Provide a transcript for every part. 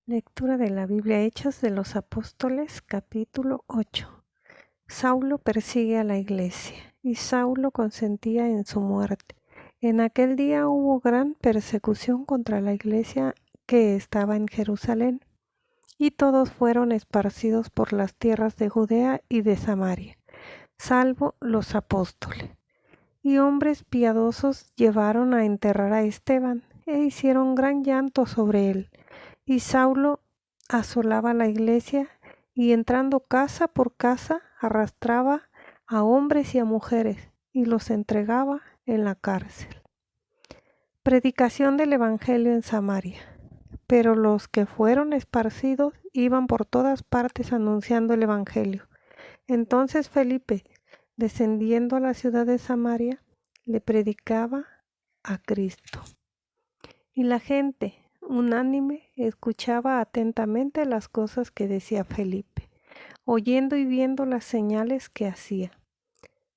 Lectura de la Biblia, Hechos de los Apóstoles, capítulo 8. Saulo persigue a la iglesia, y Saulo consentía en su muerte. En aquel día hubo gran persecución contra la iglesia que estaba en Jerusalén, y todos fueron esparcidos por las tierras de Judea y de Samaria, salvo los apóstoles. Y hombres piadosos llevaron a enterrar a Esteban, e hicieron gran llanto sobre él. Y Saulo asolaba la iglesia, y entrando casa por casa arrastraba a hombres y a mujeres, y los entregaba en la cárcel. Predicación del Evangelio en Samaria. Pero los que fueron esparcidos iban por todas partes anunciando el Evangelio. Entonces Felipe, descendiendo a la ciudad de Samaria, le predicaba a Cristo. Y la gente, unánime, escuchaba atentamente las cosas que decía Felipe, oyendo y viendo las señales que hacía.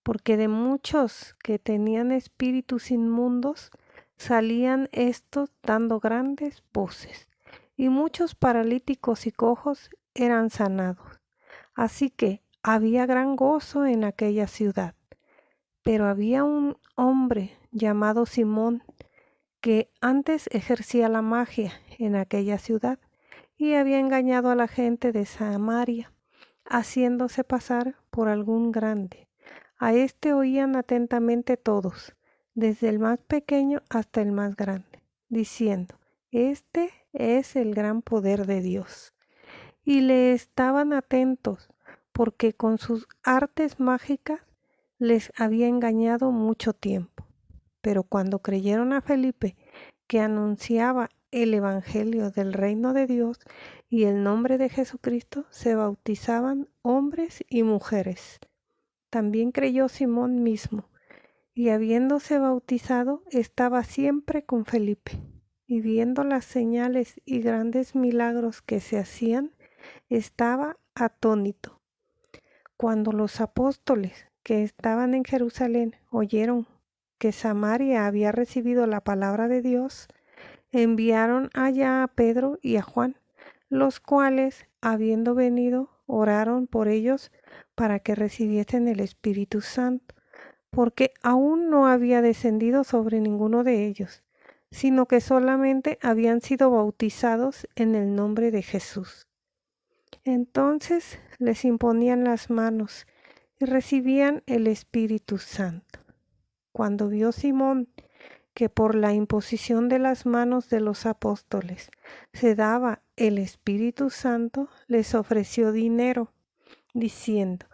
Porque de muchos que tenían espíritus inmundos, salían estos dando grandes voces, y muchos paralíticos y cojos eran sanados. Así que había gran gozo en aquella ciudad. Pero había un hombre llamado Simón, que antes ejercía la magia en aquella ciudad y había engañado a la gente de Samaria, haciéndose pasar por algún grande. A este oían atentamente todos, desde el más pequeño hasta el más grande, diciendo: Este es el gran poder de Dios. Y le estaban atentos, porque con sus artes mágicas les había engañado mucho tiempo. Pero cuando creyeron a Felipe, que anunciaba el Evangelio del reino de Dios y el nombre de Jesucristo, se bautizaban hombres y mujeres. También creyó Simón mismo, y habiéndose bautizado, estaba siempre con Felipe. Y viendo las señales y grandes milagros que se hacían, estaba atónito. Cuando los apóstoles que estaban en Jerusalén oyeron que Samaria había recibido la palabra de Dios, enviaron allá a Pedro y a Juan, los cuales, habiendo venido, oraron por ellos para que recibiesen el Espíritu Santo, porque aún no había descendido sobre ninguno de ellos, sino que solamente habían sido bautizados en el nombre de Jesús. Entonces les imponían las manos y recibían el Espíritu Santo. Cuando vio Simón que por la imposición de las manos de los apóstoles se daba el Espíritu Santo, les ofreció dinero, diciendo: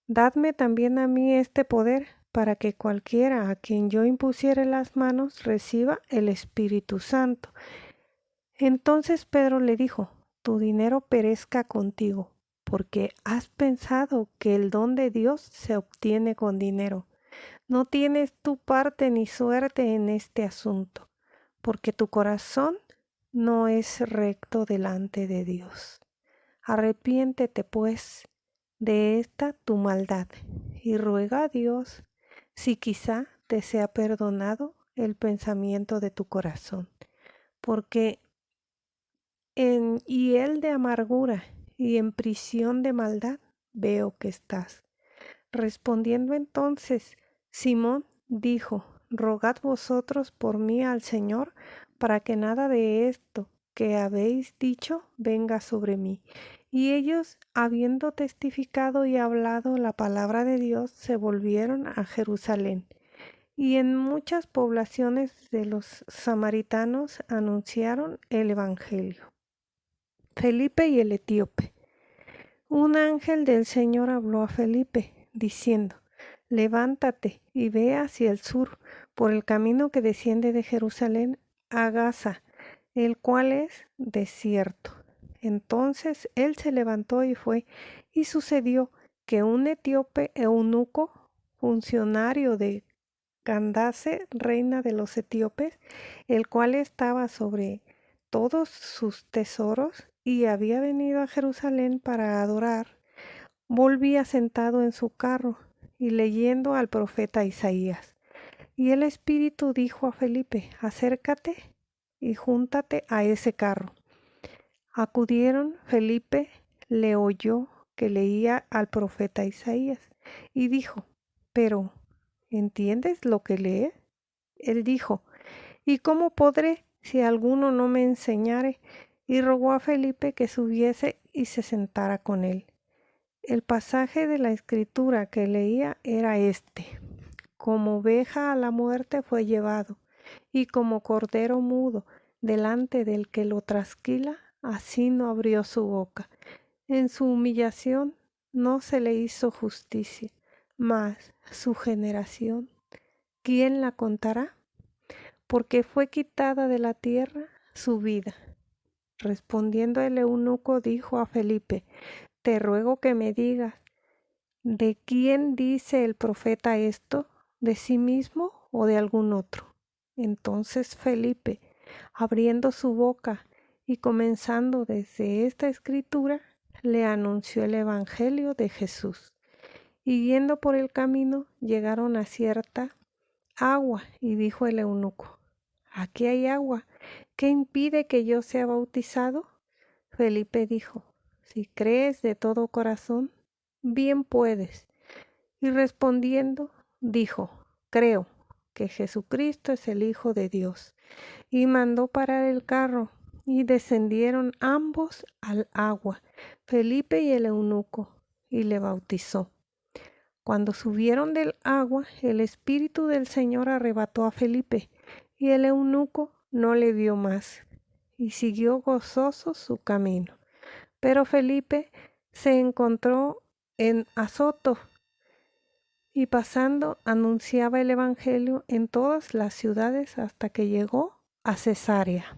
Dadme también a mí este poder, para que cualquiera a quien yo impusiere las manos reciba el Espíritu Santo. Entonces Pedro le dijo: Tu dinero perezca contigo, porque has pensado que el don de Dios se obtiene con dinero. No tienes tu parte ni suerte en este asunto, porque tu corazón no es recto delante de Dios. Arrepiéntete, pues, de esta tu maldad, y ruega a Dios si quizá te sea perdonado el pensamiento de tu corazón, porque en hiel de amargura y en prisión de maldad veo que estás. Respondiendo entonces, Simón dijo: Rogad vosotros por mí al Señor, para que nada de esto que habéis dicho venga sobre mí. Y ellos, habiendo testificado y hablado la palabra de Dios, se volvieron a Jerusalén. Y en muchas poblaciones de los samaritanos anunciaron el Evangelio. Felipe y el etíope. Un ángel del Señor habló a Felipe, diciendo: Levántate y ve hacia el sur, por el camino que desciende de Jerusalén a Gaza, el cual es desierto. Entonces él se levantó y fue, y sucedió que un etíope eunuco, funcionario de Candace, reina de los etíopes, el cual estaba sobre todos sus tesoros y había venido a Jerusalén para adorar, volvía sentado en su carro y leyendo al profeta Isaías. Y el Espíritu dijo a Felipe: Acércate y júntate a ese carro. Acudieron, Felipe le oyó que leía al profeta Isaías y dijo, pero ¿entiendes lo que lee? Él dijo, ¿y cómo podré si alguno no me enseñare? Y rogó a Felipe que subiese y se sentara con él. El pasaje de la escritura que leía era este: como oveja a la muerte fue llevado, y como cordero mudo delante del que lo trasquila, así no abrió su boca. En su humillación no se le hizo justicia, mas su generación, ¿quién la contará? Porque fue quitada de la tierra su vida. Respondiendo el eunuco dijo a Felipe, te ruego que me digas, ¿de quién dice el profeta esto? ¿De sí mismo o de algún otro? Entonces Felipe, abriendo su boca y comenzando desde esta escritura, le anunció el evangelio de Jesús. Y yendo por el camino, llegaron a cierta agua, y dijo el eunuco, aquí hay agua, ¿qué impide que yo sea bautizado? Felipe dijo, si crees de todo corazón, bien puedes. Y respondiendo, dijo, creo que Jesucristo es el Hijo de Dios. Y mandó parar el carro, y descendieron ambos al agua, Felipe y el eunuco, y le bautizó. Cuando subieron del agua, el Espíritu del Señor arrebató a Felipe, y el eunuco no le vio más, y siguió gozoso su camino. Pero Felipe se encontró en Azoto, y pasando anunciaba el evangelio en todas las ciudades hasta que llegó a Cesarea.